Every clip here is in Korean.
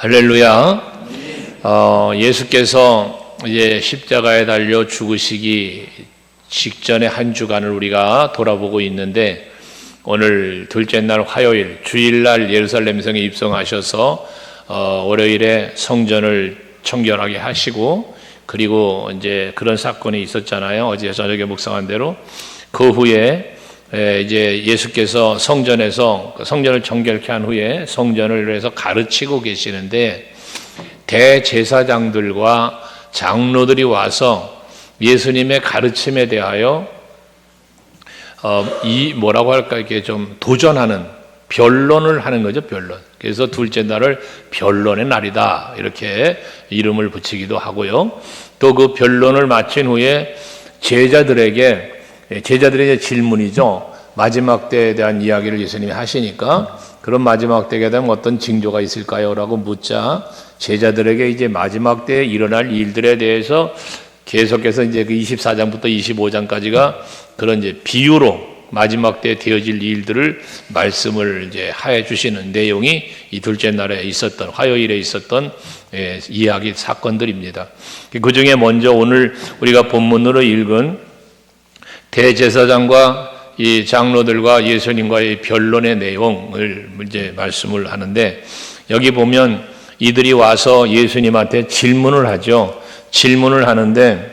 할렐루야. 예수께서 이제 십자가에 달려 죽으시기 직전의 한 주간을 우리가 돌아보고 있는데, 오늘 둘째 날 화요일, 주일날 예루살렘 성에 입성하셔서 월요일에 성전을 청결하게 하시고, 그리고 이제 그런 사건이 있었잖아요. 어제 저녁에 묵상한 대로. 그 후에 이제 예수께서 성전에서 성전을 정결케 한 후에 성전을 위해서 가르치고 계시는데, 대제사장들과 장로들이 와서 예수님의 가르침에 대하여 뭐라고 할까, 이렇게 좀 도전하는, 변론을 하는 거죠, 변론. 그래서 둘째 날을 변론의 날이다, 이렇게 이름을 붙이기도 하고요. 또 그 변론을 마친 후에 제자들에게 질문이죠. 마지막 때에 대한 이야기를 예수님이 하시니까, 그런 마지막 때에 대한 어떤 징조가 있을까요? 라고 묻자, 제자들에게 이제 마지막 때에 일어날 일들에 대해서 계속해서 이제 그 24장부터 25장까지가 그런 이제 비유로 마지막 때에 되어질 일들을 말씀을 이제 해 주시는 내용이 이 둘째 날에 있었던, 화요일에 있었던 이야기 사건들입니다. 그 중에 먼저 오늘 우리가 본문으로 읽은 대제사장과 이 장로들과 예수님과의 변론의 내용을 이제 말씀을 하는데, 여기 보면 이들이 와서 예수님한테 질문을 하죠. 질문을 하는데,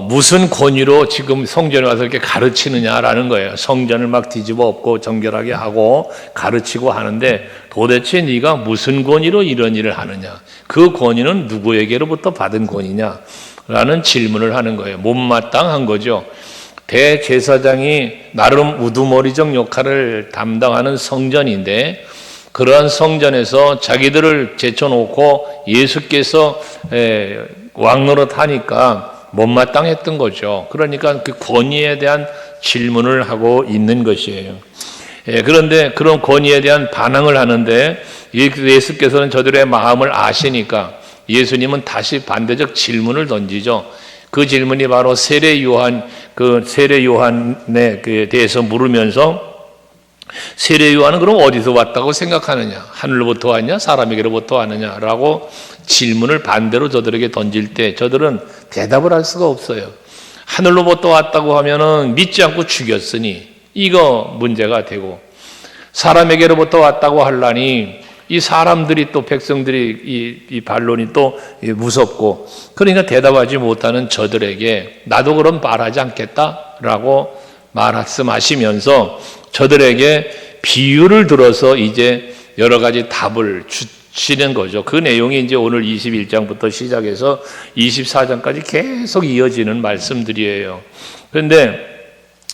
무슨 권위로 지금 성전에 와서 이렇게 가르치느냐라는 거예요. 성전을 막 뒤집어 엎고 정결하게 하고 가르치고 하는데, 도대체 네가 무슨 권위로 이런 일을 하느냐? 그 권위는 누구에게로부터 받은 권위냐라는 질문을 하는 거예요. 못마땅한 거죠. 대제사장이 나름 우두머리적 역할을 담당하는 성전인데, 그러한 성전에서 자기들을 제쳐놓고 예수께서 왕노릇 하니까 못마땅했던 거죠. 그러니까 그 권위에 대한 질문을 하고 있는 것이에요. 그런데 그런 권위에 대한 반항을 하는데, 예수께서는 저들의 마음을 아시니까 예수님은 다시 반대적 질문을 던지죠. 그 질문이 바로 세례 요한에 대해서 물으면서, 세례 요한은 그럼 어디서 왔다고 생각하느냐? 하늘로부터 왔냐? 사람에게로부터 왔느냐라고 질문을 반대로 저들에게 던질 때 저들은 대답을 할 수가 없어요. 하늘로부터 왔다고 하면은 믿지 않고 죽였으니 이거 문제가 되고, 사람에게로부터 왔다고 하려니 이 사람들이 또 백성들이 이 반론이 또 무섭고, 그러니까 대답하지 못하는 저들에게 나도 그럼 말하지 않겠다라고 말씀하시면서 저들에게 비유를 들어서 이제 여러 가지 답을 주시는 거죠. 그 내용이 이제 오늘 21장부터 시작해서 24장까지 계속 이어지는 말씀들이에요. 그런데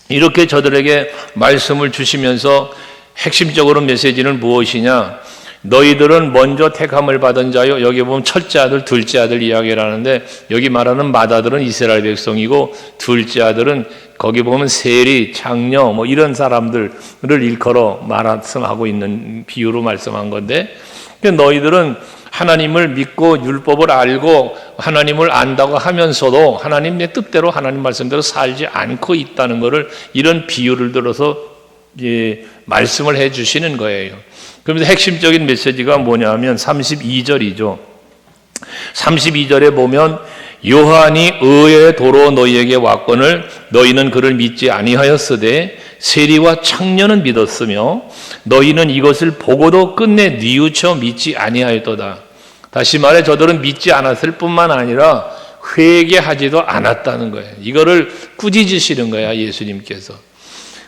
이렇게 저들에게 말씀을 주시면서 핵심적으로 메시지는 무엇이냐? 너희들은 먼저 택함을 받은 자요. 여기 보면 첫째 아들, 둘째 아들 이야기를 하는데, 여기 말하는 맏아들은 이스라엘 백성이고, 둘째 아들은 거기 보면 세리, 장녀 뭐 이런 사람들을 일컬어 말씀하고 있는 비유로 말씀한 건데, 너희들은 하나님을 믿고 율법을 알고 하나님을 안다고 하면서도 하나님의 뜻대로 하나님 말씀대로 살지 않고 있다는 것을 이런 비유를 들어서 말씀을 해 주시는 거예요. 그러면서 핵심적인 메시지가 뭐냐면 32절이죠. 32절에 보면, 요한이 의의 도로 너희에게 왔거늘 너희는 그를 믿지 아니하였으되 세리와 창녀는 믿었으며 너희는 이것을 보고도 끝내 뉘우쳐 믿지 아니하였도다. 다시 말해 저들은 믿지 않았을 뿐만 아니라 회개하지도 않았다는 거예요. 이거를 꾸짖으시는 거야, 예수님께서.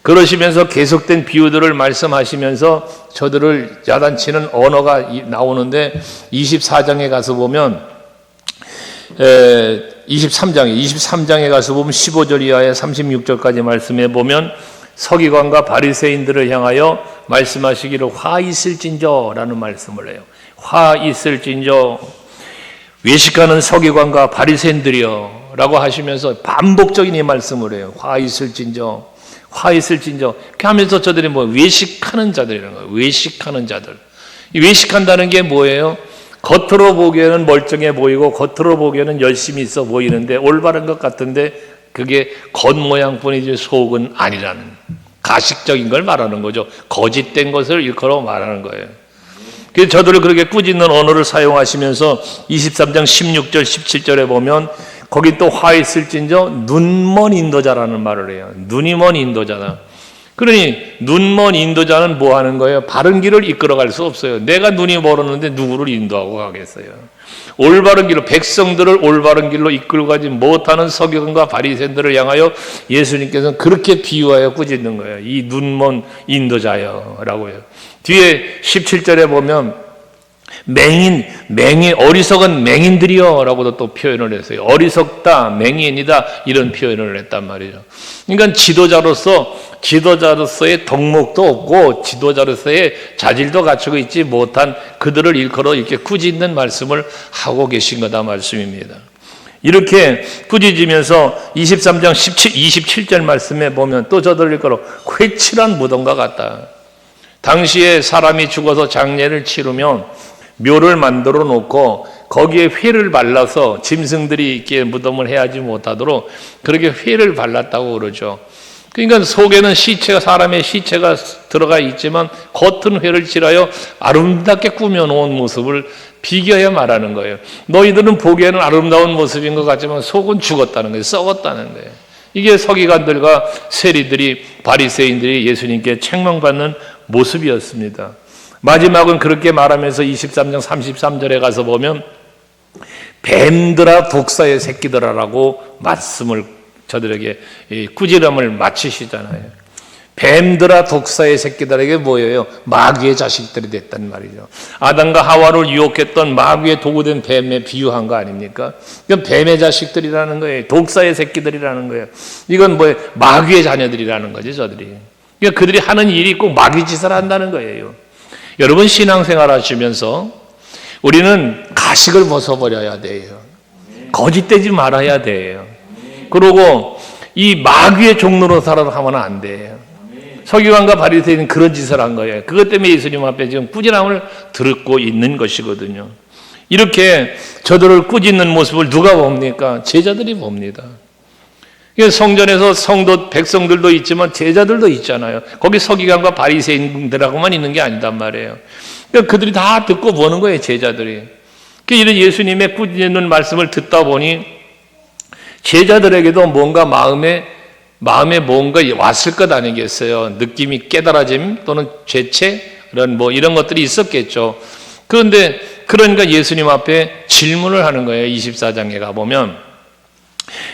그러시면서 계속된 비유들을 말씀하시면서 저들을 야단치는 언어가 나오는데, 24장에 가서 보면 23장에 가서 보면 15절 이하에 36절까지 말씀해 보면, 서기관과 바리새인들을 향하여 말씀하시기를 화 있을진저라는 말씀을 해요. 화 있을진저, 외식하는 서기관과 바리새인들이여 라고 하시면서 반복적인 이 말씀을 해요. 화 있을진저, 화 있을진저. 이렇게 하면서 저들이 외식하는 자들이라는 거예요. 외식하는 자들. 이 외식한다는 게 뭐예요? 겉으로 보기에는 멀쩡해 보이고 겉으로 보기에는 열심히 있어 보이는데 올바른 것 같은데 그게 겉모양뿐이지 속은 아니라는, 가식적인 걸 말하는 거죠. 거짓된 것을 일컬어 말하는 거예요. 그래서 저들을 그렇게 꾸짖는 언어를 사용하시면서 23장 16절 17절에 보면 거기 또 화 있을진저 눈먼 인도자라는 말을 해요. 눈이 먼 인도자다. 그러니 눈먼 인도자는 뭐 하는 거예요? 바른 길을 이끌어갈 수 없어요. 내가 눈이 멀었는데 누구를 인도하고 가겠어요? 올바른 길로, 백성들을 올바른 길로 이끌고 가지 못하는 서기관과 바리새인들을 향하여 예수님께서는 그렇게 비유하여 꾸짖는 거예요. 이 눈먼 인도자여 라고요. 뒤에 17절에 보면 어리석은 맹인들이여 라고도 또 표현을 했어요. 어리석다, 맹인이다 이런 표현을 했단 말이죠. 그러니까 지도자로서의 덕목도 없고 지도자로서의 자질도 갖추고 있지 못한 그들을 일컬어 이렇게 꾸짖는 말씀을 하고 계신 거다 말씀입니다. 이렇게 꾸짖으면서 23장 27절 말씀에 보면 또 저들을 일컬어 회칠한 무덤과 같다. 당시에 사람이 죽어서 장례를 치르면 묘를 만들어 놓고 거기에 회를 발라서 짐승들이 이렇게 무덤을 해하지 못하도록 그렇게 회를 발랐다고 그러죠. 그러니까 속에는 사람의 시체가 들어가 있지만 겉은 회를 칠하여 아름답게 꾸며놓은 모습을 비교해 말하는 거예요. 너희들은 보기에는 아름다운 모습인 것 같지만 속은 죽었다는 거예요. 썩었다는 거예요. 이게 서기관들과 세리들이, 바리새인들이 예수님께 책망받는 모습이었습니다. 마지막은 그렇게 말하면서 23장 33절에 가서 보면 뱀들아 독사의 새끼들아라고 말씀을 저들에게 꾸지람을 마치시잖아요. 뱀들아 독사의 새끼들에게 뭐예요? 마귀의 자식들이 됐단 말이죠. 아담과 하와를 유혹했던 마귀의 도구된 뱀에 비유한 거 아닙니까? 이건 뱀의 자식들이라는 거예요. 독사의 새끼들이라는 거예요. 이건 뭐예요? 마귀의 자녀들이라는 거죠, 저들이. 그러니까 그들이 하는 일이 꼭 마귀 짓을 한다는 거예요. 여러분 신앙생활 하시면서 우리는 가식을 벗어버려야 돼요. 거짓되지 말아야 돼요. 그리고 이 마귀의 종로로 살아가면 안 돼요. 서기관과 바리새인은 그런 짓을 한 거예요. 그것 때문에 예수님 앞에 지금 꾸지람을 듣고 있는 것이거든요. 이렇게 저들을 꾸짖는 모습을 누가 봅니까? 제자들이 봅니다. 성전에서 백성들도 있지만 제자들도 있잖아요. 거기 서기관과 바리새인들하고만 있는 게 아니단 말이에요. 그러니까 그들이 다 듣고 보는 거예요, 제자들이. 이런 예수님의 꾸짖는 말씀을 듣다 보니 제자들에게도 뭔가 마음에 뭔가 왔을 것 아니겠어요. 느낌이 깨달아짐 또는 죄책 이런 것들이 있었겠죠. 그러니까 예수님 앞에 질문을 하는 거예요. 24장에 가보면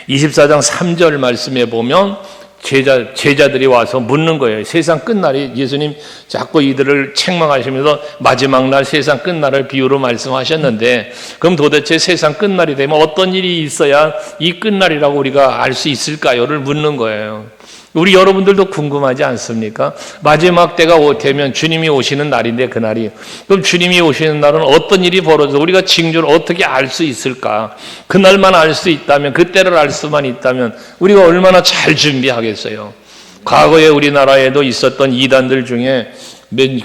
24장 3절 말씀에 보면 제자들이 와서 묻는 거예요. 세상 끝날이 예수님 자꾸 이들을 책망하시면서 마지막 날 세상 끝날을 비유로 말씀하셨는데 그럼 도대체 세상 끝날이 되면 어떤 일이 있어야 이 끝날이라고 우리가 알 수 있을까요?를 묻는 거예요. 우리 여러분들도 궁금하지 않습니까? 마지막 때가 되면 주님이 오시는 날인데 그날이 그럼 주님이 오시는 날은 어떤 일이 벌어져 우리가 징조를 어떻게 알 수 있을까? 그날만 알 수 있다면 그때를 알 수만 있다면 우리가 얼마나 잘 준비하겠어요. 과거에 우리나라에도 있었던 이단들 중에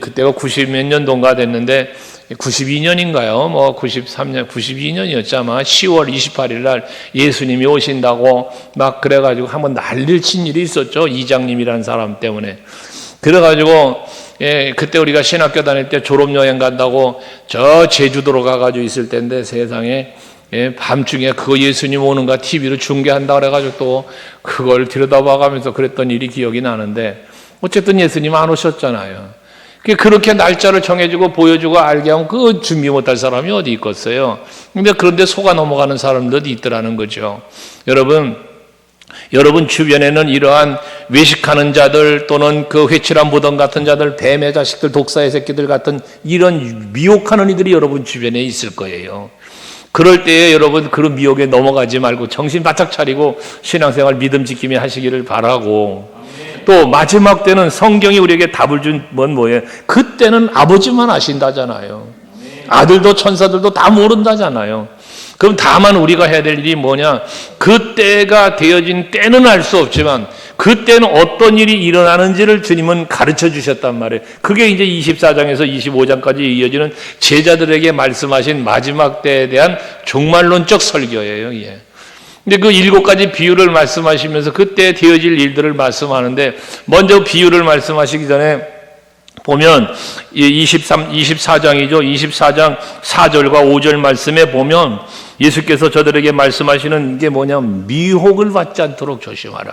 그때가 90몇 년도인가 됐는데 92년인가요? 93년, 92년이었죠 아마 10월 28일 날 예수님이 오신다고 막 그래가지고 한번 난리를 친 일이 있었죠. 이장님이라는 사람 때문에. 그래가지고 그때 우리가 신학교 다닐 때 졸업여행 간다고 저 제주도로 가가지고 있을 때인데 세상에 밤중에 그거 예수님 오는가 TV로 중계한다 그래가지고 또 그걸 들여다봐가면서 그랬던 일이 기억이 나는데 어쨌든 예수님 안 오셨잖아요. 그렇게 날짜를 정해주고 보여주고 알게 하면 그 준비 못할 사람이 어디 있겠어요. 그런데 속아 넘어가는 사람들도 있더라는 거죠. 여러분 주변에는 이러한 외식하는 자들 또는 그 회칠한 무덤 같은 자들, 뱀의 자식들, 독사의 새끼들 같은 이런 미혹하는 이들이 여러분 주변에 있을 거예요. 그럴 때에 여러분 그런 미혹에 넘어가지 말고 정신 바짝 차리고 신앙생활 믿음 지킴이 하시기를 바라고 또 마지막 때는 성경이 우리에게 답을 준 건 뭐예요? 그때는 아버지만 아신다잖아요. 아들도 천사들도 다 모른다잖아요. 그럼 다만 우리가 해야 될 일이 뭐냐? 그때가 되어진 때는 알 수 없지만 그때는 어떤 일이 일어나는지를 주님은 가르쳐 주셨단 말이에요. 그게 이제 24장에서 25장까지 이어지는 제자들에게 말씀하신 마지막 때에 대한 종말론적 설교예요. 예. 근데 그 7가지 비유를 말씀하시면서 그때 되어질 일들을 말씀하는데 먼저 비유를 말씀하시기 전에 보면 24장이죠. 24장 4절과 5절 말씀에 보면 예수께서 저들에게 말씀하시는 게 뭐냐면 미혹을 받지 않도록 조심하라.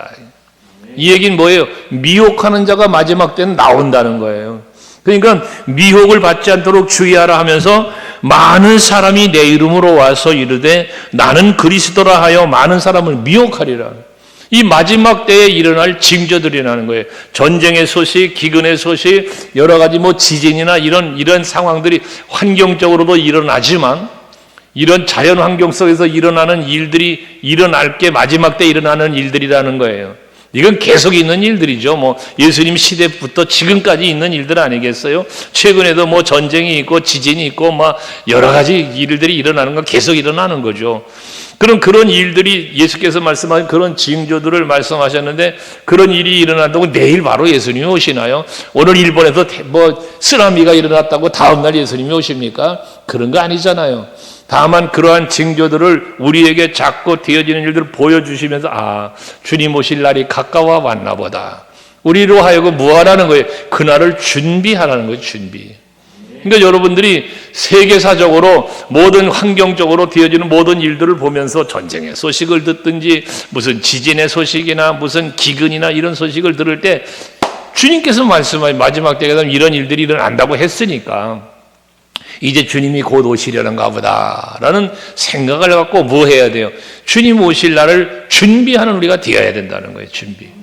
이 얘기는 뭐예요? 미혹하는 자가 마지막 때는 나온다는 거예요. 그러니까 미혹을 받지 않도록 주의하라 하면서 많은 사람이 내 이름으로 와서 이르되 나는 그리스도라 하여 많은 사람을 미혹하리라. 이 마지막 때에 일어날 징조들이라는 거예요. 전쟁의 소식, 기근의 소식, 여러 가지 지진이나 이런 상황들이 환경적으로도 일어나지만 이런 자연 환경 속에서 일어나는 일들이 일어날 게 마지막 때 일어나는 일들이라는 거예요. 이건 계속 있는 일들이죠. 예수님 시대부터 지금까지 있는 일들 아니겠어요? 최근에도 전쟁이 있고 지진이 있고 여러 가지 일들이 일어나는 건 계속 일어나는 거죠. 그런 일들이 예수께서 말씀하신 그런 징조들을 말씀하셨는데 그런 일이 일어난다고 내일 바로 예수님이 오시나요? 오늘 일본에서 쓰나미가 일어났다고 다음날 예수님이 오십니까? 그런 거 아니잖아요. 다만 그러한 징조들을 우리에게 자꾸 되어지는 일들을 보여주시면서 주님 오실 날이 가까워 왔나 보다. 우리로 하여금 무엇하라는 거예요? 그날을 준비하라는 거예요. 준비. 그러니까 여러분들이 세계사적으로 모든 환경적으로 되어지는 모든 일들을 보면서 전쟁의 소식을 듣든지 무슨 지진의 소식이나 무슨 기근이나 이런 소식을 들을 때 주님께서 말씀하신 마지막 때에 이런 일들이 일어난다고 했으니까 이제 주님이 곧 오시려는가 보다라는 생각을 갖고 뭐 해야 돼요? 주님 오실 날을 준비하는 우리가 되어야 된다는 거예요. 준비.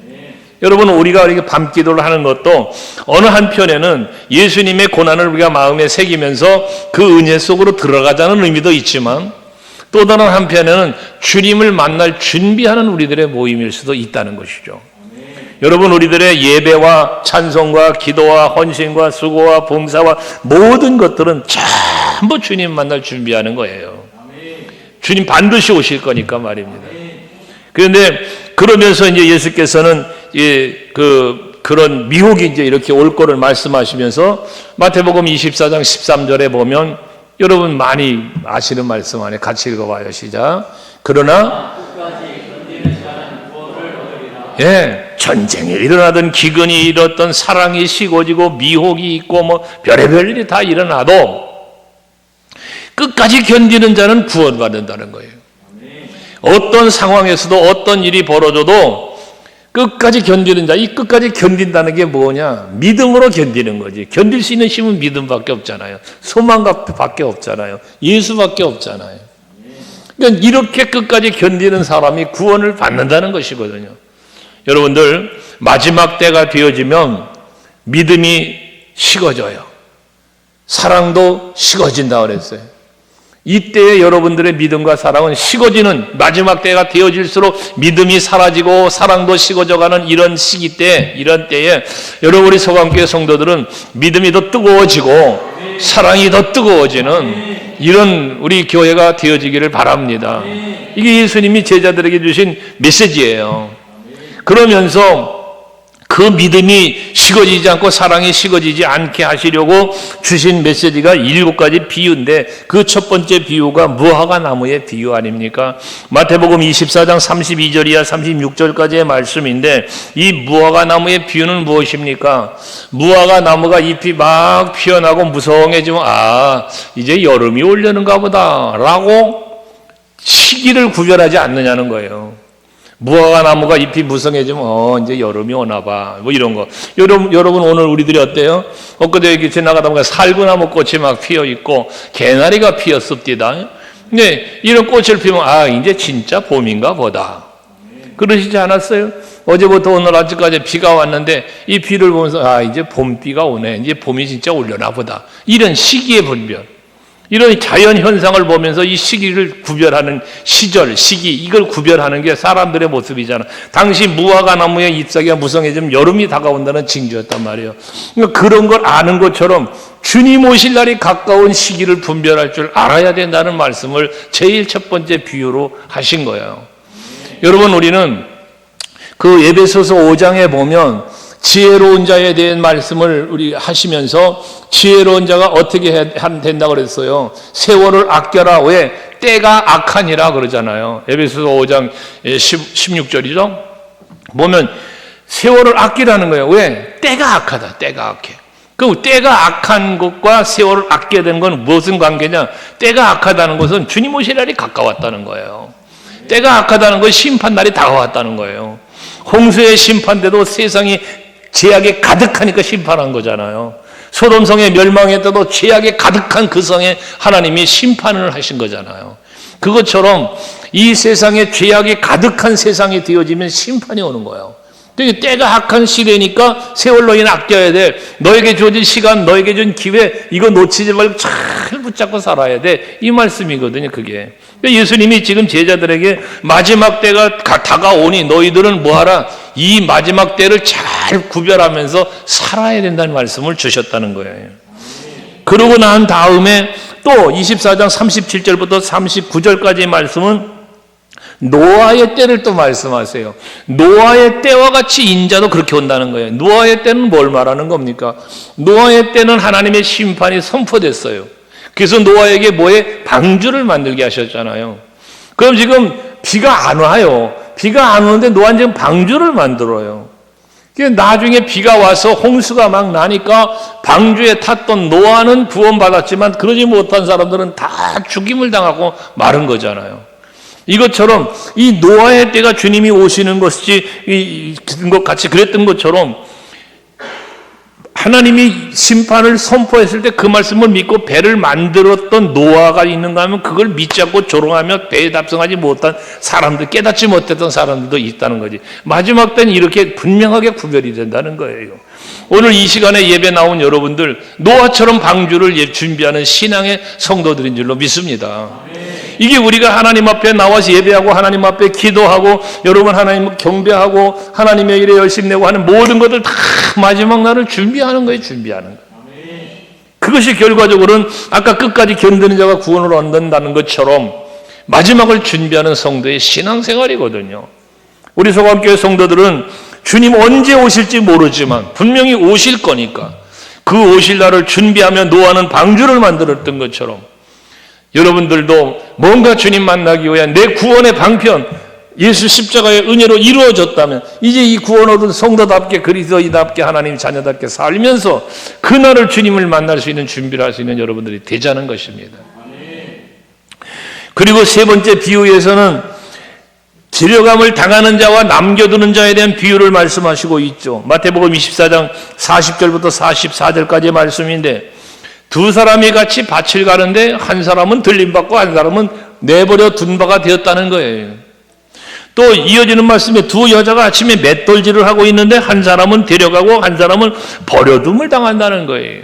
여러분, 우리가 이렇게 밤기도를 하는 것도 어느 한편에는 예수님의 고난을 우리가 마음에 새기면서 그 은혜 속으로 들어가자는 의미도 있지만 또 다른 한편에는 주님을 만날 준비하는 우리들의 모임일 수도 있다는 것이죠. 여러분, 우리들의 예배와 찬송과 기도와 헌신과 수고와 봉사와 모든 것들은 전부 주님 만날 준비하는 거예요. 주님 반드시 오실 거니까 말입니다. 그런데 그러면서 이제 예수께서는 그런 미혹이 이제 이렇게 올 거를 말씀하시면서 마태복음 24장 13절에 보면 여러분 많이 아시는 말씀 안에 같이 읽어봐요. 시작. 그러나 전쟁이 일어나든 기근이 일었던 사랑이 식어지고 미혹이 있고 별의별 일이 다 일어나도 끝까지 견디는 자는 구원받는다는 거예요. 어떤 상황에서도 어떤 일이 벌어져도 끝까지 견디는 자, 이 끝까지 견딘다는 게 뭐냐? 믿음으로 견디는 거지. 견딜 수 있는 힘은 믿음밖에 없잖아요. 소망밖에 없잖아요. 예수밖에 없잖아요. 그러니까 이렇게 끝까지 견디는 사람이 구원을 받는다는 것이거든요. 여러분들, 마지막 때가 되어지면 믿음이 식어져요. 사랑도 식어진다 그랬어요. 이때에 여러분들의 믿음과 사랑은 식어지는, 마지막 때가 되어질수록 믿음이 사라지고 사랑도 식어져가는 이런 시기 때, 이런 때에 여러분의 소강교회 성도들은 믿음이 더 뜨거워지고 사랑이 더 뜨거워지는 이런 우리 교회가 되어지기를 바랍니다. 이게 예수님이 제자들에게 주신 메시지예요. 그러면서 그 믿음이 식어지지 않고 사랑이 식어지지 않게 하시려고 주신 메시지가 7가지 비유인데 그 첫 번째 비유가 무화과 나무의 비유 아닙니까? 마태복음 24장 32절이야 36절까지의 말씀인데 이 무화과 나무의 비유는 무엇입니까? 무화과 나무가 잎이 막 피어나고 무성해지면 이제 여름이 오려는가 보다 라고 시기를 구별하지 않느냐는 거예요. 무화과 나무가 잎이 무성해지면 이제 여름이 오나 봐. 이런 거. 여러분 오늘 우리들이 어때요? 엊그제 지나가다 보니까 살구나무 꽃이 막 피어 있고 개나리가 피었습니다. 근데 이런 꽃을 피우면 이제 진짜 봄인가 보다. 그러시지 않았어요? 어제부터 오늘 아직까지 비가 왔는데 이 비를 보면서 이제 봄비가 오네. 이제 봄이 진짜 오려나 보다. 이런 시기의 분별. 이런 자연 현상을 보면서 이 시기를 구별하는 시절, 시기, 이걸 구별하는 게 사람들의 모습이잖아. 당시 무화과 나무의 잎사귀가 무성해지면 여름이 다가온다는 징조였단 말이에요. 그러니까 그런 걸 아는 것처럼 주님 오실 날이 가까운 시기를 분별할 줄 알아야 된다는 말씀을 제일 첫 번째 비유로 하신 거예요. 여러분, 우리는 그 에베소서 5장에 보면 지혜로운 자에 대한 말씀을 우리 하시면서 지혜로운 자가 어떻게 된다고 그랬어요? 세월을 아껴라. 왜? 때가 악하니라 그러잖아요. 에베소서 5장 16절이죠. 보면 세월을 아끼라는 거예요. 왜? 때가 악하다. 때가 악해. 그 때가 악한 것과 세월을 아껴야 되는 건 무슨 관계냐? 때가 악하다는 것은 주님 오실 날이 가까웠다는 거예요. 때가 악하다는 것은 심판날이 다가왔다는 거예요. 홍수의 심판대도 세상이 죄악에 가득하니까 심판한 거잖아요. 소돔성에 멸망했다도 죄악에 가득한 그 성에 하나님이 심판을 하신 거잖아요. 그것처럼 이 세상에 죄악이 가득한 세상이 되어지면 심판이 오는 거예요. 때가 악한 시대니까 세월 너희는 아껴야 돼. 너에게 주어진 시간, 너에게 준 기회, 이거 놓치지 말고 잘 붙잡고 살아야 돼. 이 말씀이거든요, 그게. 예수님이 지금 제자들에게 마지막 때가 다가오니 너희들은 뭐하라? 이 마지막 때를 잘 구별하면서 살아야 된다는 말씀을 주셨다는 거예요. 그러고 난 다음에 또 24장 37절부터 39절까지의 말씀은 노아의 때를 또 말씀하세요. 노아의 때와 같이 인자도 그렇게 온다는 거예요. 노아의 때는 뭘 말하는 겁니까? 노아의 때는 하나님의 심판이 선포됐어요. 그래서 노아에게 뭐에? 방주를 만들게 하셨잖아요. 그럼 지금 비가 안 와요. 비가 안 오는데 노아는 지금 방주를 만들어요. 나중에 비가 와서 홍수가 막 나니까 방주에 탔던 노아는 구원받았지만 그러지 못한 사람들은 다 죽임을 당하고 마른 거잖아요. 이것처럼 이 노아의 때가 주님이 오시는 것 같이 그랬던 것처럼 하나님이 심판을 선포했을 때 그 말씀을 믿고 배를 만들었던 노아가 있는가 하면 그걸 믿지 않고 조롱하며 배에 답승하지 못한 사람들, 깨닫지 못했던 사람들도 있다는 거지. 마지막 때는 이렇게 분명하게 구별이 된다는 거예요. 오늘 이 시간에 예배 나온 여러분들 노아처럼 방주를 준비하는 신앙의 성도들인 줄로 믿습니다. 이게 우리가 하나님 앞에 나와서 예배하고 하나님 앞에 기도하고 여러분 하나님 경배하고 하나님의 일에 열심히 내고 하는 모든 것들 다 마지막 날을 준비하는 거예요. 준비하는 거예요. 그것이 결과적으로는 아까 끝까지 견디는 자가 구원을 얻는다는 것처럼 마지막을 준비하는 성도의 신앙생활이거든요. 우리 소감교회 성도들은 주님 언제 오실지 모르지만 분명히 오실 거니까 그 오실 날을 준비하며 노아는 방주를 만들었던 것처럼 여러분들도 뭔가 주님 만나기 위한 내 구원의 방편, 예수 십자가의 은혜로 이루어졌다면 이제 이 구원 얻은 성도답게 그리스도인답게 하나님 자녀답게 살면서 그날을 주님을 만날 수 있는 준비를 할 수 있는 여러분들이 되자는 것입니다. 그리고 세 번째 비유에서는 데려감을 당하는 자와 남겨두는 자에 대한 비유를 말씀하시고 있죠. 마태복음 24장 40절부터 44절까지의 말씀인데 두 사람이 같이 밭을 가는데 한 사람은 들림받고 한 사람은 내버려 둔 바가 되었다는 거예요. 또 이어지는 말씀에 두 여자가 아침에 맷돌질을 하고 있는데 한 사람은 데려가고 한 사람은 버려둠을 당한다는 거예요.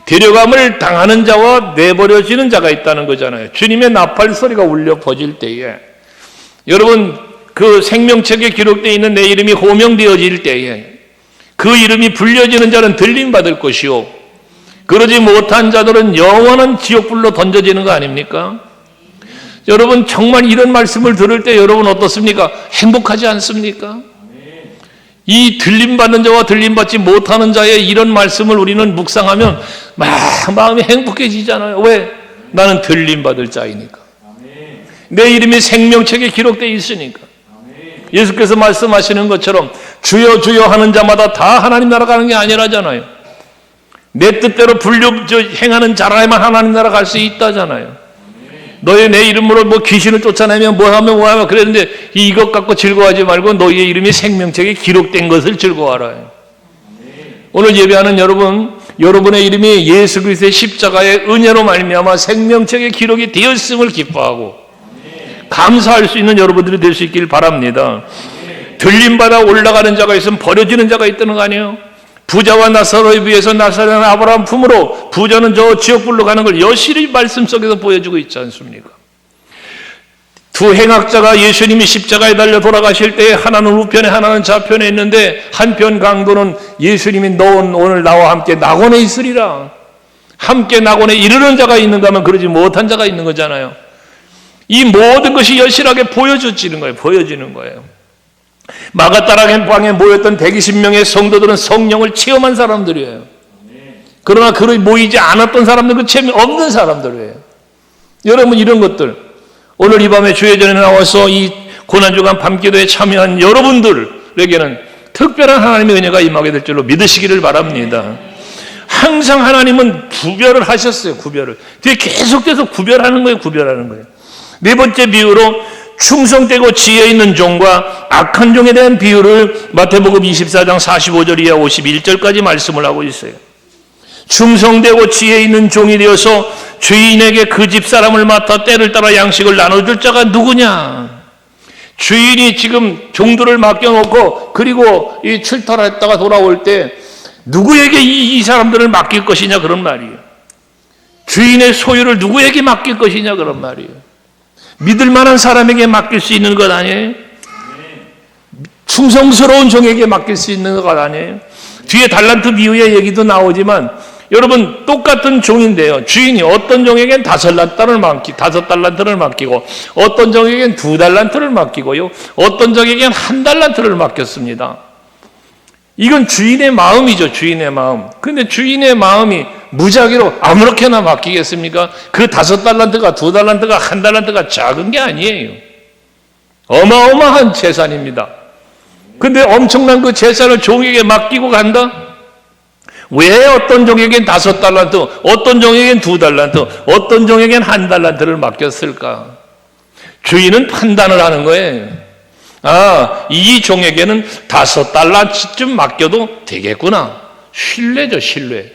데려감을 당하는 자와 내버려지는 자가 있다는 거잖아요. 주님의 나팔 소리가 울려 퍼질 때에 여러분 그 생명책에 기록되어 있는 내 이름이 호명되어질 때에 그 이름이 불려지는 자는 들림받을 것이요 그러지 못한 자들은 영원한 지옥불로 던져지는 거 아닙니까? 여러분 정말 이런 말씀을 들을 때 여러분 어떻습니까? 행복하지 않습니까? 이 들림받는 자와 들림받지 못하는 자의 이런 말씀을 우리는 묵상하면 마음이 행복해지잖아요. 왜? 나는 들림받을 자이니까. 내 이름이 생명책에 기록되어 있으니까. 예수께서 말씀하시는 것처럼 주여 주여 하는 자마다 다 하나님 나라 가는 게 아니라잖아요. 내 뜻대로 행하는 자라야만 하나님 나라 갈 수 있다잖아요. 너희 내 이름으로 뭐 귀신을 쫓아내면 뭐하면 그랬는데 이것 갖고 즐거워하지 말고 너희의 이름이 생명책에 기록된 것을 즐거워하라. 오늘 예배하는 여러분의 이름이 예수 그리스도의 십자가의 은혜로 말미암아 생명책에 기록이 되었음을 기뻐하고 감사할 수 있는 여러분들이 될 수 있길 바랍니다. 들림받아 올라가는 자가 있으면 버려지는 자가 있다는 거 아니에요? 부자와 나사로에 비해서 나사로는 아브라함 품으로 부자는 저 지옥불로 가는 걸 여실히 말씀 속에서 보여주고 있지 않습니까? 두 행악자가 예수님이 십자가에 달려 돌아가실 때 하나는 우편에 하나는 좌편에 있는데 한편 강도는 예수님이 너는 오늘 나와 함께 낙원에 있으리라. 함께 낙원에 이르는 자가 있는가 하면 그러지 못한 자가 있는 거잖아요. 이 모든 것이 여실하게 보여지는 거예요. 마가다락 방에 모였던 120명의 성도들은 성령을 체험한 사람들이에요. 그러나 그를 모이지 않았던 사람들은 그 체험이 없는 사람들이에요. 여러분 이런 것들 오늘 이 밤에 주의 전에 나와서 이 고난주간 밤기도에 참여한 여러분들에게는 특별한 하나님의 은혜가 임하게 될 줄로 믿으시기를 바랍니다. 항상 하나님은 구별을 하셨어요. 구별을. 뒤에 계속해서 구별하는 거예요. 구별하는 거예요. 네 번째 비유로 충성되고 지혜 있는 종과 악한 종에 대한 비유를 마태복음 24장 45절 이하 51절까지 말씀을 하고 있어요. 충성되고 지혜 있는 종이 되어서 주인에게 그 집 사람을 맡아 때를 따라 양식을 나눠줄 자가 누구냐? 주인이 지금 종들을 맡겨놓고 그리고 이 출탈했다가 돌아올 때 누구에게 이 사람들을 맡길 것이냐 그런 말이에요. 주인의 소유를 누구에게 맡길 것이냐 그런 말이에요. 믿을 만한 사람에게 맡길 수 있는 것 아니에요? 충성스러운 종에게 맡길 수 있는 것 아니에요? 뒤에 달란트 비유의 얘기도 나오지만 여러분 똑같은 종인데요. 주인이 어떤 종에겐 5달란트를 맡기고 어떤 종에겐 2달란트를 맡기고요. 어떤 종에겐 1달란트를 맡겼습니다. 이건 주인의 마음이죠. 주인의 마음. 그런데 주인의 마음이 무작위로 아무렇게나 맡기겠습니까? 그 5달란트가 2달란트가 1달란트가 작은 게 아니에요. 어마어마한 재산입니다. 근데 엄청난 그 재산을 종에게 맡기고 간다? 왜 어떤 종에겐 5달란트, 어떤 종에겐 2달란트, 어떤 종에겐 1달란트를 맡겼을까? 주인은 판단을 하는 거예요. 아, 이 종에게는 5달란트쯤 맡겨도 되겠구나. 신뢰죠, 신뢰.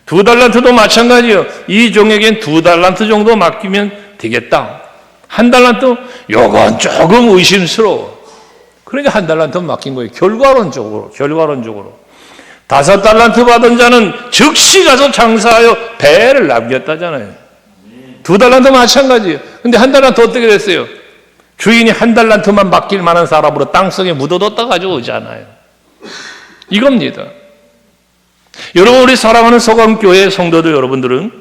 2달란트도 마찬가지예요. 이 종에겐 2달란트 정도 맡기면 되겠다. 1달란트? 요건 조금 의심스러워. 그러니까 1달란트 맡긴 거예요. 결과론적으로. 5달란트 받은 자는 즉시 가서 장사하여 배를 남겼다잖아요. 2달란트 마찬가지예요. 근데 1달란트 어떻게 됐어요? 주인이 1달란트만 맡길 만한 사람으로 땅속에 묻어뒀다 가지고 오잖아요. 이겁니다. 여러분, 우리 사랑하는 서강교회 성도들 여러분들은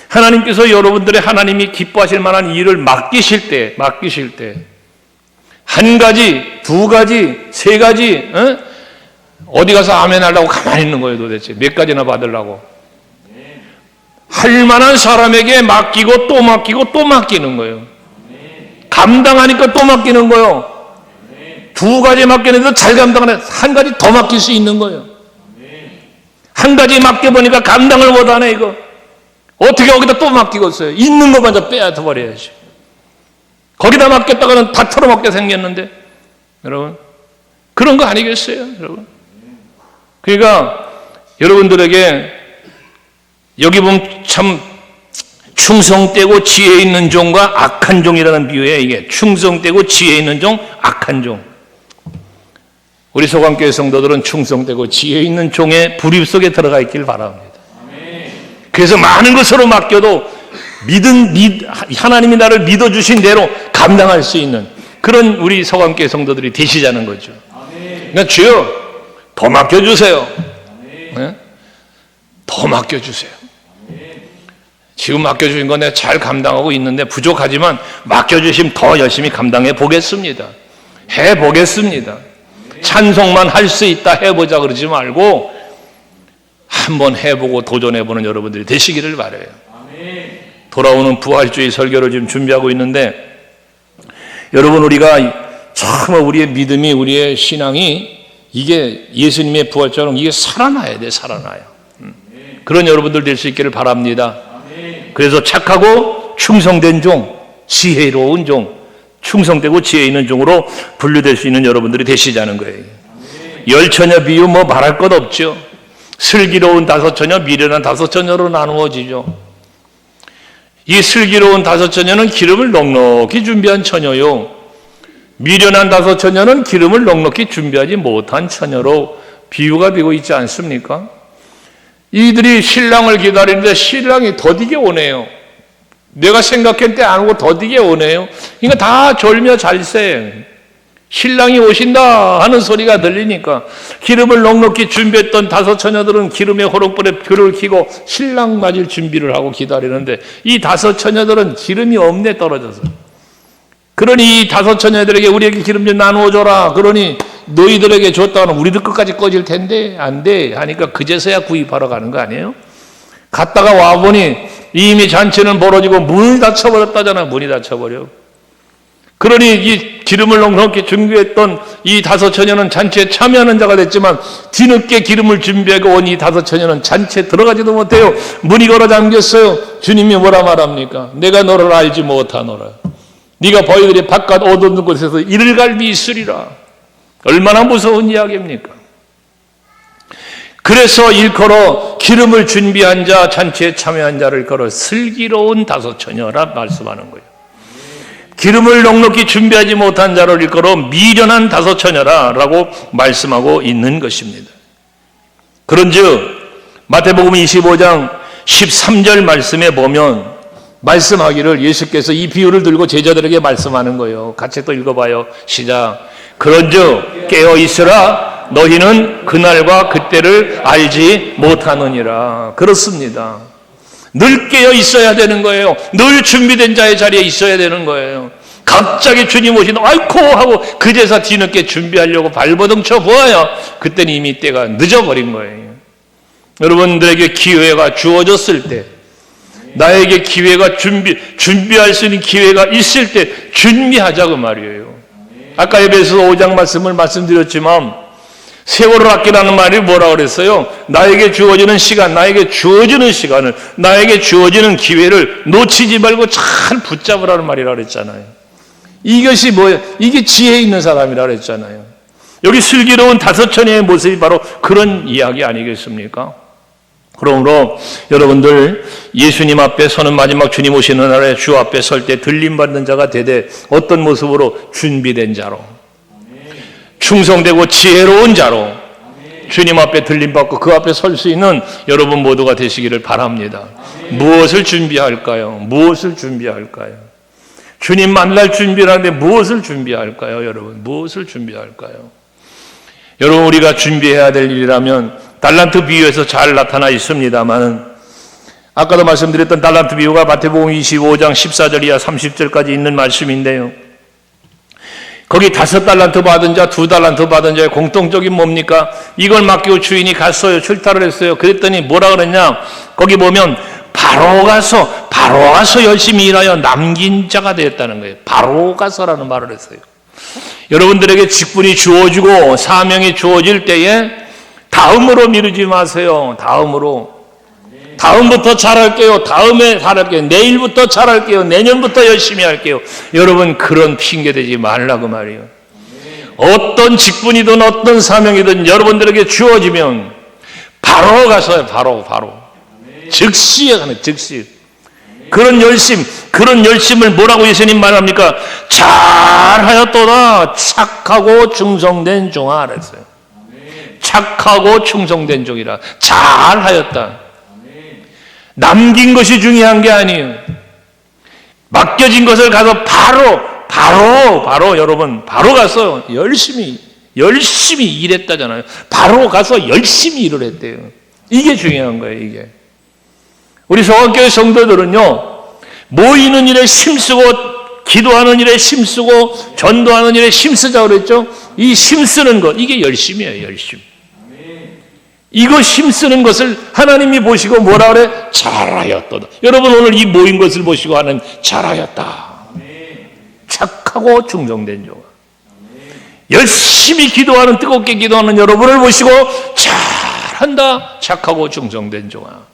하나님께서 여러분들의 하나님이 기뻐하실 만한 일을 맡기실 때 한 가지, 2가지, 3가지 어디 가서 아멘 하려고 가만히 있는 거예요. 도대체 몇 가지나 받으려고. 할 만한 사람에게 맡기고 또 맡기고 또 맡기는 거예요. 감당하니까 또 맡기는 거예요. 2가지 맡기는데도 잘 감당하네. 1가지 더 맡길 수 있는 거예요. 1가지 맡겨보니까 감당을 못하네. 이거 어떻게 거기다 또 맡기겠어요? 있는 것만 좀 빼앗아버려야지. 거기다 맡겼다가는 다 털어먹게 생겼는데, 여러분 그런 거 아니겠어요? 여러분, 그러니까 여러분들에게 여기 보면 참 충성되고 지혜 있는 종과 악한 종이라는 비유에 이게 충성되고 지혜 있는 종, 악한 종. 우리 소강교회 성도들은 충성되고 지혜 있는 종의 불입 속에 들어가 있길 바랍니다. 그래서 많은 것으로 맡겨도 하나님이 나를 믿어주신 대로 감당할 수 있는 그런 우리 소강교회 성도들이 되시자는 거죠. 그러니까 주여 더 맡겨주세요. 네? 더 맡겨주세요. 지금 맡겨주신 거 내가 잘 감당하고 있는데 부족하지만 맡겨주시면 더 열심히 감당해 보겠습니다. 해보겠습니다. 찬송만 할 수 있다 해보자 그러지 말고 한번 해보고 도전해보는 여러분들이 되시기를 바라요. 돌아오는 부활주의 설교를 지금 준비하고 있는데 여러분, 우리가 정말 우리의 믿음이, 우리의 신앙이 이게 예수님의 부활처럼 이게 살아나야 돼. 살아나요. 그런 여러분들 될 수 있기를 바랍니다. 그래서 착하고 충성된 종, 지혜로운 종, 충성되고 지혜 있는 종으로 분류될 수 있는 여러분들이 되시자는 거예요. 열처녀 비유 뭐 말할 것 없죠. 슬기로운 5처녀, 미련한 5처녀로 나누어지죠. 이 슬기로운 5처녀는 기름을 넉넉히 준비한 처녀요, 미련한 5처녀는 기름을 넉넉히 준비하지 못한 처녀로 비유가 되고 있지 않습니까? 이들이 신랑을 기다리는데 신랑이 더디게 오네요. 내가 생각할 때 안 오고 더디게 오네요. 그러니까 다 졸며 잘세. 신랑이 오신다 하는 소리가 들리니까 기름을 넉넉히 준비했던 5처녀들은 기름의 호롱불에 불을 켜고 신랑 맞을 준비를 하고 기다리는데 이 5처녀들은 기름이 없네, 떨어져서. 그러니 이 5처녀들에게 우리에게 기름 좀 나누어줘라. 그러니 너희들에게 줬다가는 우리들 끝까지 꺼질 텐데 안 돼 하니까 그제서야 구입하러 가는 거 아니에요? 갔다가 와보니 이미 잔치는 벌어지고 문이 닫혀버렸다잖아. 문이 닫혀버려. 그러니 이 기름을 넉넉히 준비했던 이 5 처녀는 잔치에 참여하는 자가 됐지만 뒤늦게 기름을 준비하고 온 이 5 처녀는 잔치에 들어가지도 못해요. 문이 걸어 잠겼어요. 주님이 뭐라 말합니까? 내가 너를 알지 못하노라. 네가 너희들이 바깥 어두운 곳에서 이를 갈비 있으리라. 얼마나 무서운 이야기입니까? 그래서 일컬어 기름을 준비한 자, 잔치에 참여한 자를 걸어 슬기로운 5 처녀라 말씀하는 거예요. 기름을 넉넉히 준비하지 못한 자를 일컬어 미련한 5 처녀라 라고 말씀하고 있는 것입니다. 그런즉 마태복음 25장 13절 말씀에 보면 말씀하기를 예수께서 이 비유를 들고 제자들에게 말씀하는 거예요. 같이 또 읽어봐요. 시작. 그런즉 깨어 있으라. 너희는 그날과 그때를 알지 못하느니라. 그렇습니다. 늘 깨어 있어야 되는 거예요. 늘 준비된 자의 자리에 있어야 되는 거예요. 갑자기 주님 오시는 아이코 하고 그제서 뒤늦게 준비하려고 발버둥 쳐 보아요. 그때는 이미 때가 늦어버린 거예요. 여러분들에게 기회가 주어졌을 때, 나에게 기회가 준비할 수 있는 기회가 있을 때 준비하자고 말이에요. 아까 에베소서 5장 말씀을 말씀드렸지만 세월을 아끼라는 말이 뭐라 그랬어요? 나에게 주어지는 시간, 나에게 주어지는 시간을, 나에게 주어지는 기회를 놓치지 말고 잘 붙잡으라는 말이라 그랬잖아요. 이것이 뭐예요? 이게 지혜 있는 사람이라 그랬잖아요. 여기 슬기로운 5 처녀의 모습이 바로 그런 이야기 아니겠습니까? 그러므로 여러분들 예수님 앞에 서는 마지막 주님 오시는 날에 주 앞에 설 때 들림받는 자가 되되 어떤 모습으로? 준비된 자로, 충성되고 지혜로운 자로 주님 앞에 들림받고 그 앞에 설 수 있는 여러분 모두가 되시기를 바랍니다. 무엇을 준비할까요? 무엇을 준비할까요? 주님 만날 준비를 하는데 무엇을 준비할까요? 여러분 무엇을 준비할까요? 여러분 우리가 준비해야 될 일이라면 달란트 비유에서 잘 나타나 있습니다만 아까도 말씀드렸던 달란트 비유가 마태복음 25장 14절 이하 30절까지 있는 말씀인데요. 거기 5 달란트 받은 자, 2 달란트 받은 자의 공통적인 뭡니까? 이걸 맡기고 주인이 갔어요. 출타를 했어요. 그랬더니 뭐라 그랬냐? 거기 보면 바로 가서 열심히 일하여 남긴 자가 되었다는 거예요. 바로 가서라는 말을 했어요. 여러분들에게 직분이 주어지고 사명이 주어질 때에 다음으로 미루지 마세요. 다음부터 잘할게요. 다음에 잘할게요. 내일부터 잘할게요. 내년부터 열심히 할게요. 여러분 그런 핑계 대지 말라고 말이에요. 어떤 직분이든 어떤 사명이든 여러분들에게 주어지면 바로 가서요. 바로 즉시에 가는 즉시. 그런 열심을 뭐라고 예수님 말합니까? 잘하였도다. 착하고 충성된 종아 그랬어요. 착하고 충성된 종이라. 잘하였다. 남긴 것이 중요한 게 아니에요. 맡겨진 것을 가서 바로 여러분 바로 가서 열심히 일했다잖아요. 바로 가서 열심히 일을 했대요. 이게 중요한 거예요. 이게 우리 성악교회 성도들은요 모이는 일에 힘쓰고 기도하는 일에 힘쓰고 전도하는 일에 힘쓰자고 그랬죠. 이 힘쓰는 것 이게 열심이에요. 열심. 이거 힘쓰는 것을 하나님이 보시고 뭐라 그래? 잘하였도다. 여러분 오늘 이 모인 것을 보시고 하는 잘하였다. 착하고 충성된 종아. 열심히 기도하는 뜨겁게 기도하는 여러분을 보시고 잘한다. 착하고 충성된 종아.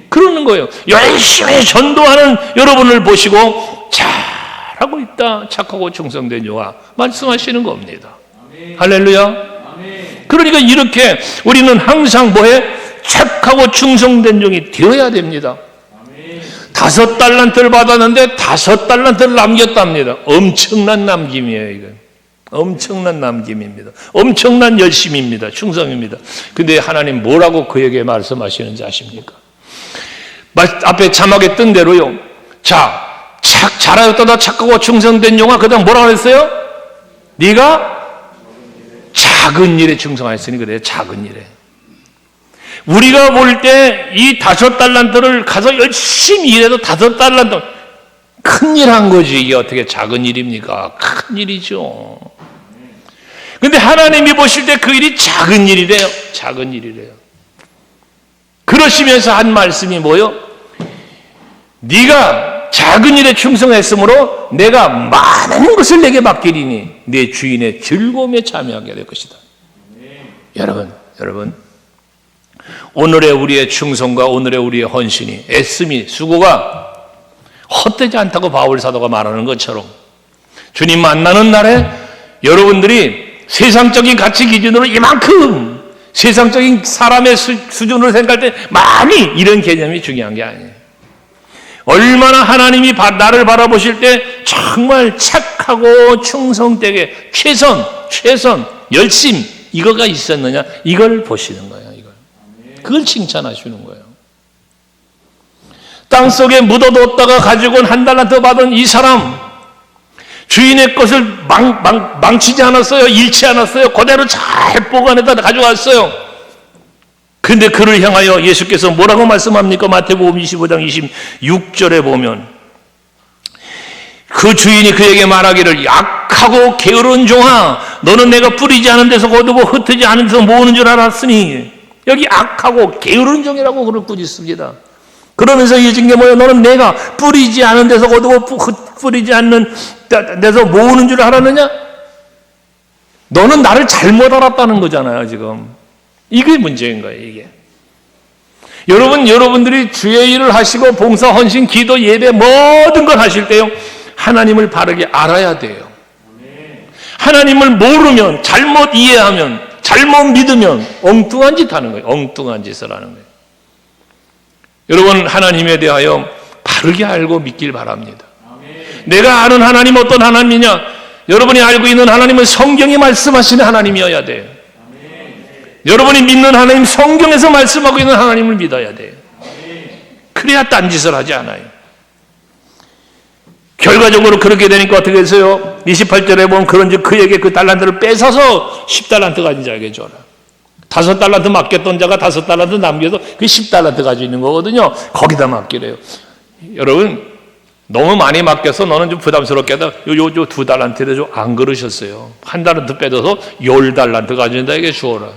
그러는 거예요. 열심히 전도하는 여러분을 보시고 잘하고 있다. 착하고 충성된 종아. 말씀하시는 겁니다. 할렐루야. 그러니까 이렇게 우리는 항상 뭐해? 착하고 충성된 종이 되어야 됩니다. 5 달란트를 받았는데 5 달란트를 남겼답니다. 엄청난 남김이에요. 이건 엄청난 남김입니다. 엄청난 열심입니다. 충성입니다. 근데 하나님 뭐라고 그에게 말씀하시는지 아십니까? 앞에 자막에 뜬 대로요. 자, 잘하였다 착하고 충성된 종아. 그 다음 뭐라고 했어요? 네가 작은 일에 충성하였으니 그래요. 작은 일에. 우리가 볼 때 이 5 달란트를 가서 열심히 일해도 5 달란트 큰일 한 거지. 이게 어떻게 작은 일입니까? 큰 일이죠. 근데 하나님이 보실 때 그 일이 작은 일이래요. 작은 일이래요. 그러시면서 한 말씀이 뭐요? 네가 작은 일에 충성했으므로 내가 많은 것을 내게 맡기리니 내 주인의 즐거움에 참여하게 될 것이다. 여러분, 오늘의 우리의 충성과 오늘의 우리의 헌신이, 애씀이, 수고가 헛되지 않다고 바울 사도가 말하는 것처럼 주님 만나는 날에 여러분들이 세상적인 가치 기준으로 이만큼 세상적인 사람의 수준으로 생각할 때 많이 이런 개념이 중요한 게 아니에요. 얼마나 하나님이 나를 바라보실 때 정말 착하고 충성되게 최선, 열심 이거가 있었느냐 이걸 보시는 거예요. 그걸 칭찬하시는 거예요. 땅속에 묻어뒀다가 가지고 온 한 달란트 받은 이 사람 주인의 것을 망치지 않았어요. 잃지 않았어요. 그대로 잘 보관해다 가져갔어요. 근데 그를 향하여 예수께서 뭐라고 말씀합니까? 마태복음 25장 26절에 보면 그 주인이 그에게 말하기를 약하고 게으른 종아 너는 내가 뿌리지 않은 데서 거두고 흩어지지 않은 데서 모으는 줄 알았으니 여기 악하고 게으른 종이라고 그를 꾸짖습니다. 그러면서 이어진 게 뭐예요? 너는 내가 뿌리지 않은 데서 거두고 뿌리지 않는 데서 모으는 줄 알았느냐? 너는 나를 잘못 알았다는 거잖아요, 지금. 이게 문제인 거예요, 이게. 여러분들이 주의 일을 하시고 봉사, 헌신, 기도, 예배 모든 걸 하실 때요. 하나님을 바르게 알아야 돼요. 하나님을 모르면, 잘못 이해하면, 잘못 믿으면 엉뚱한 짓 하는 거예요. 엉뚱한 짓을 하는 거예요. 여러분 하나님에 대하여 바르게 알고 믿길 바랍니다. 내가 아는 하나님 어떤 하나님이냐? 여러분이 알고 있는 하나님은 성경이 말씀하시는 하나님이어야 돼요. 여러분이 믿는 하나님 성경에서 말씀하고 있는 하나님을 믿어야 돼요. 그래야 딴짓을 하지 않아요. 결과적으로 그렇게 되니까 어떻게 됐어요? 28절에 보면 그런즉 그에게 그 달란트를 뺏어서 10달란트 가진 자에게 줘라. 5달란트 맡겼던 자가 5달란트 남겨서 그 10달란트 가지고 있는 거거든요. 거기다 맡기래요. 여러분 너무 많이 맡겨서 너는 좀 부담스럽게 하다 요 2달란트에 좀 안 그러셨어요. 1달란트 빼서 10달란트 가진 자에게 주어라.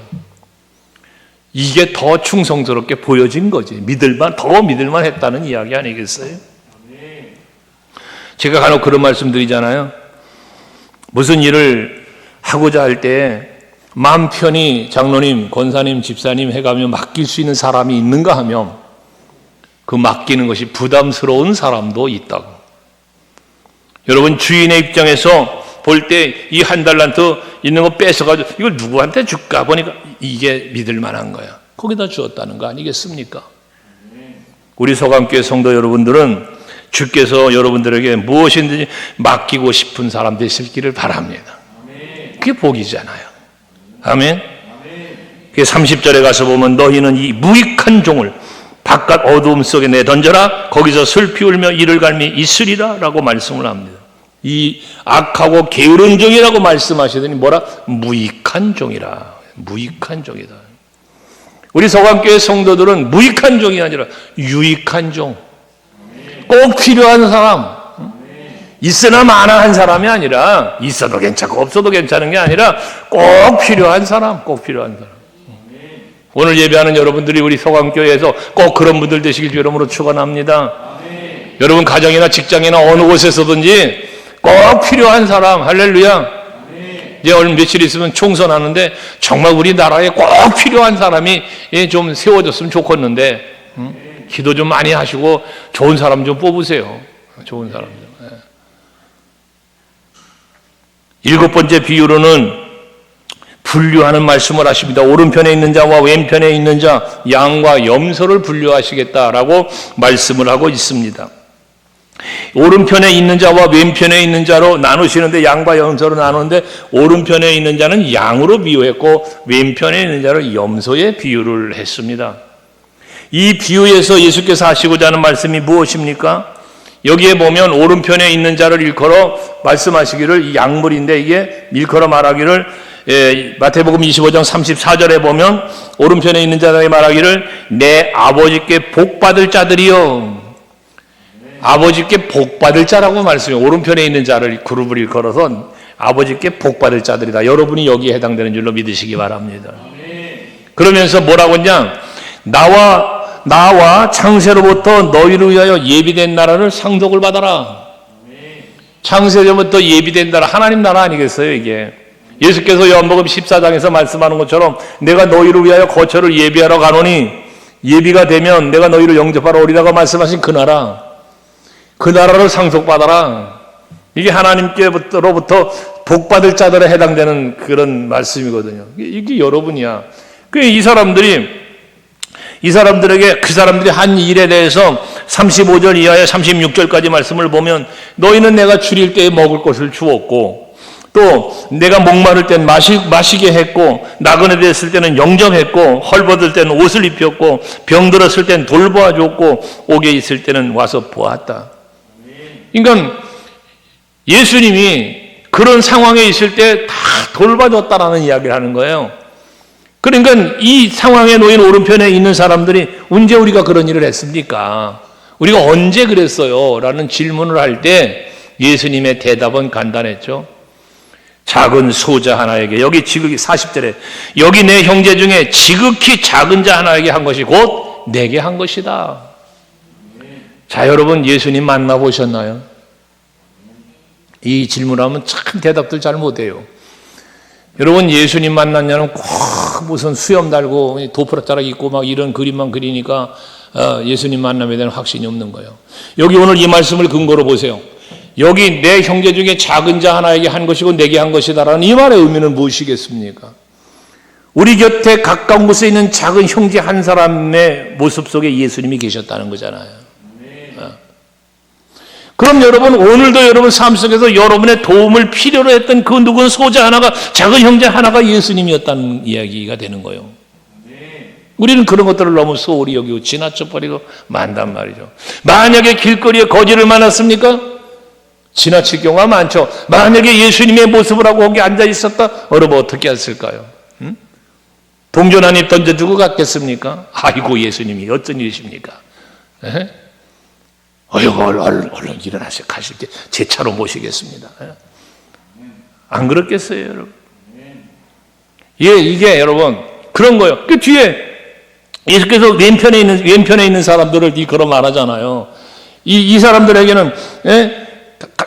이게 더 충성스럽게 보여진 거지. 더 믿을만 했다는 이야기 아니겠어요? 제가 간혹 그런 말씀 드리잖아요. 무슨 일을 하고자 할 때 마음 편히 장로님, 권사님, 집사님 해가며 맡길 수 있는 사람이 있는가 하면 그 맡기는 것이 부담스러운 사람도 있다고. 여러분 주인의 입장에서 볼 때 이 1달란트 있는 거 뺏어가지고 이걸 누구한테 줄까 보니까 이게 믿을 만한 거야. 거기다 주었다는 거 아니겠습니까? 우리 서강교회 성도 여러분들은 주께서 여러분들에게 무엇이든지 맡기고 싶은 사람 되시기를 바랍니다. 그게 복이잖아요. 아멘. 30절에 가서 보면 너희는 이 무익한 종을 바깥 어두움 속에 내던져라. 거기서 슬피 울며 이를 갈미 있으리라 라고 말씀을 합니다. 이 악하고 게으른 종이라고 말씀하시더니 뭐라? 무익한 종이라. 무익한 종이다. 우리 서강교회 성도들은 무익한 종이 아니라 유익한 종. 꼭 필요한 사람. 있으나 마나한 사람이 아니라 있어도 괜찮고 없어도 괜찮은 게 아니라 꼭 필요한 사람. 꼭 필요한 사람. 오늘 예배하는 여러분들이 우리 서강교회에서 꼭 그런 분들 되시길 주름으로 축원합니다. 여러분 가정이나 직장이나 어느 곳에서든지 꼭 필요한 사람. 할렐루야. 이제 얼마 며칠 있으면 총선하는데 정말 우리나라에 꼭 필요한 사람이 좀 세워졌으면 좋겠는데 기도 좀 많이 하시고 좋은 사람 좀 뽑으세요. 좋은 사람 좀. 7번째 비유로는 분류하는 말씀을 하십니다. 오른편에 있는 자와 왼편에 있는 자, 양과 염소를 분류하시겠다라고 말씀을 하고 있습니다. 오른편에 있는 자와 왼편에 있는 자로 나누시는데 양과 염소로 나누는데 오른편에 있는 자는 양으로 비유했고 왼편에 있는 자를 염소에 비유를 했습니다. 이 비유에서 예수께서 하시고자 하는 말씀이 무엇입니까? 여기에 보면 오른편에 있는 자를 일컬어 말씀하시기를 이 약물인데 이게 일컬어 말하기를 마태복음 25장 34절에 보면 오른편에 있는 자들이 말하기를 내 아버지께 복받을 자들이요. 아버지께 복받을 자라고 말씀해요. 오른편에 있는 자를 그룹을 일컬어서 아버지께 복받을 자들이다. 여러분이 여기에 해당되는 줄로 믿으시기 바랍니다. 그러면서 뭐라고 했냐? 나와 나와 창세로부터 너희를 위하여 예비된 나라를 상속을 받아라. 창세전부터 예비된 나라, 하나님 나라 아니겠어요 이게. 예수께서 요한복음 14장에서 말씀하는 것처럼 내가 너희를 위하여 거처를 예비하러 가노니 예비가 되면 내가 너희를 영접하러 오리라고 말씀하신 그 나라, 그 나라를 상속받아라. 이게 하나님께로부터 복받을 자들에 해당되는 그런 말씀이거든요. 이게 여러분이야. 이 사람들에게 그 사람들이 한 일에 대해서 35절 이하의 36절까지 말씀을 보면 너희는 내가 줄일 때에 먹을 것을 주었고 또 내가 목마를 땐 마시게 했고 나그네 됐을 때는 영접했고 헐벗을 때는 옷을 입혔고 병들었을 땐 돌보아 줬고 옥에 있을 때는 와서 보았다. 그러니까 예수님이 그런 상황에 있을 때 다 돌봐줬다라는 이야기를 하는 거예요. 그러니까 이 상황에 놓인 오른편에 있는 사람들이 언제 우리가 그런 일을 했습니까? 우리가 언제 그랬어요? 라는 질문을 할 때 예수님의 대답은 간단했죠. 작은 소자 하나에게, 여기 지극히 40절에 여기 내 형제 중에 지극히 작은 자 하나에게 한 것이 곧 내게 한 것이다. 자, 여러분 예수님 만나보셨나요? 이 질문하면 참 대답들 잘 못해요. 여러분 예수님 만났냐면 꼭 무슨 수염 달고 도프라자락 입고 막 이런 그림만 그리니까 예수님 만남에 대한 확신이 없는 거예요. 여기 오늘 이 말씀을 근거로 보세요. 여기 내 형제 중에 작은 자 하나에게 한 것이고 내게 한 것이다라는 이 말의 의미는 무엇이겠습니까? 우리 곁에 가까운 곳에 있는 작은 형제 한 사람의 모습 속에 예수님이 계셨다는 거잖아요. 그럼 여러분 오늘도 여러분 삶 속에서 여러분의 도움을 필요로 했던 그 누군 소자 하나가, 작은 형제 하나가 예수님이었다는 이야기가 되는 거예요. 우리는 그런 것들을 너무 소홀히 여기고 지나쳐버리고 만단 말이죠. 만약에 길거리에 거지를 만났습니까? 지나칠 경우가 많죠. 만약에 예수님의 모습을 하고 거기 앉아 있었다, 여러분 어떻게 했을까요? 동전 한 입 던져주고 갔겠습니까? 아이고 예수님이 어쩐 일이십니까? 어이구 얼른 일어나세요. 가실 때 제 차로 모시겠습니다. 안 그렇겠어요 여러분? 예, 이게 여러분 그런 거예요. 그 뒤에 예수께서 왼편에 있는 사람들을 그런 말하잖아요. 이 사람들에게는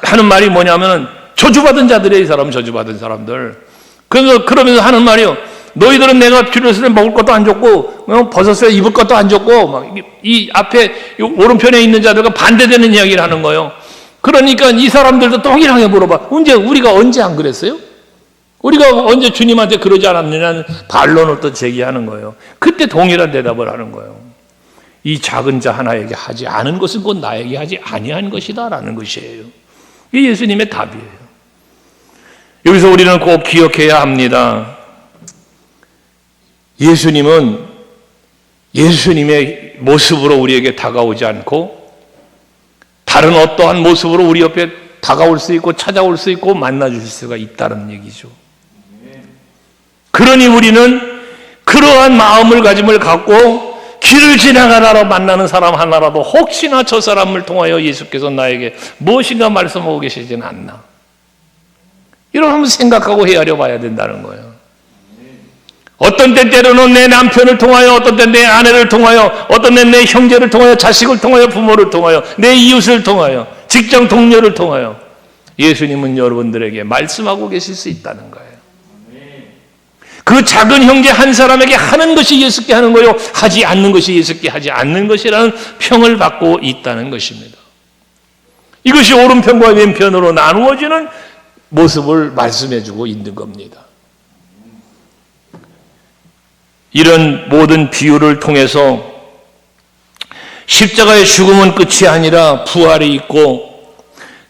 하는 말이 뭐냐면은 저주받은 자들이에요. 이 사람은 저주받은 사람들. 그러면서 하는 말이요. 너희들은 내가 필요했을 때 먹을 것도 안 줬고 벗었을 때 입을 것도 안 줬고 막 이 앞에 오른편에 있는 자들과 반대되는 이야기를 하는 거예요. 그러니까 이 사람들도 동일하게 물어봐. 우리가 언제 안 그랬어요? 우리가 언제 주님한테 그러지 않았느냐는 반론을 또 제기하는 거예요. 그때 동일한 대답을 하는 거예요. 이 작은 자 하나에게 하지 않은 것은 곧 나에게 하지 아니한 것이다 라는 것이에요. 이게 예수님의 답이에요. 여기서 우리는 꼭 기억해야 합니다. 예수님은 예수님의 모습으로 우리에게 다가오지 않고 다른 어떠한 모습으로 우리 옆에 다가올 수 있고 찾아올 수 있고 만나주실 수가 있다는 얘기죠. 그러니 우리는 그러한 마음을 갖고 길을 지나가다가 만나는 사람 하나라도 혹시나 저 사람을 통하여 예수께서 나에게 무엇인가 말씀하고 계시지는 않나, 이런 한번 생각하고 헤아려 봐야 된다는 거예요. 어떤 때로는 내 남편을 통하여, 어떤 때 내 아내를 통하여, 어떤 때 내 형제를 통하여, 자식을 통하여, 부모를 통하여, 내 이웃을 통하여, 직장 동료를 통하여 예수님은 여러분들에게 말씀하고 계실 수 있다는 거예요. 그 작은 형제 한 사람에게 하는 것이 예수께 하는 거요, 하지 않는 것이 예수께 하지 않는 것이라는 평을 받고 있다는 것입니다. 이것이 오른편과 왼편으로 나누어지는 모습을 말씀해주고 있는 겁니다. 이런 모든 비유를 통해서 십자가의 죽음은 끝이 아니라 부활이 있고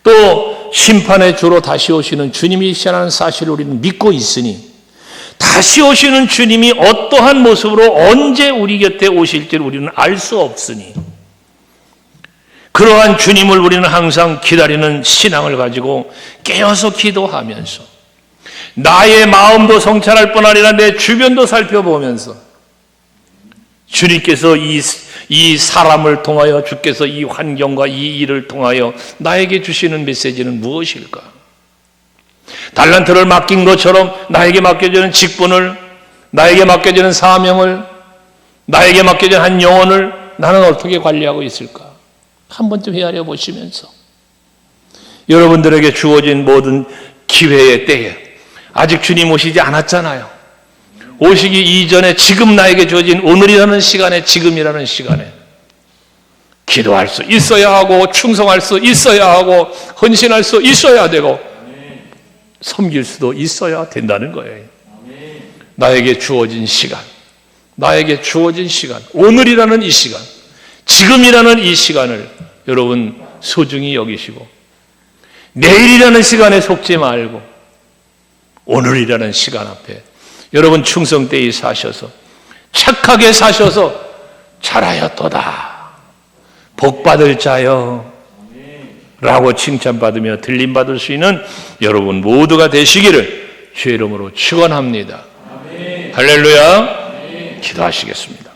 또 심판의 주로 다시 오시는 주님이시라는 사실을 우리는 믿고 있으니, 다시 오시는 주님이 어떠한 모습으로 언제 우리 곁에 오실지를 우리는 알 수 없으니, 그러한 주님을 우리는 항상 기다리는 신앙을 가지고 깨어서 기도하면서 나의 마음도 성찰할 뿐 아니라 내 주변도 살펴보면서 주님께서 이 사람을 통하여, 주께서 이 환경과 이 일을 통하여 나에게 주시는 메시지는 무엇일까? 달란트를 맡긴 것처럼 나에게 맡겨지는 직분을, 나에게 맡겨지는 사명을, 나에게 맡겨진 한 영혼을 나는 어떻게 관리하고 있을까? 한 번쯤 헤아려 보시면서 여러분들에게 주어진 모든 기회의 때에 아직 주님 오시지 않았잖아요. 오시기 이전에 지금 나에게 주어진 오늘이라는 시간에, 지금이라는 시간에 기도할 수 있어야 하고, 충성할 수 있어야 하고, 헌신할 수 있어야 되고, 섬길 수도 있어야 된다는 거예요. 나에게 주어진 시간, 나에게 주어진 시간, 오늘이라는 이 시간, 지금이라는 이 시간을 여러분 소중히 여기시고, 내일이라는 시간에 속지 말고 오늘이라는 시간 앞에 여러분 충성되이 사셔서, 착하게 사셔서 잘하였도다, 복받을 자여 라고 칭찬받으며 들림받을 수 있는 여러분 모두가 되시기를 주의 이름으로 축원합니다. 할렐루야. 기도하시겠습니다.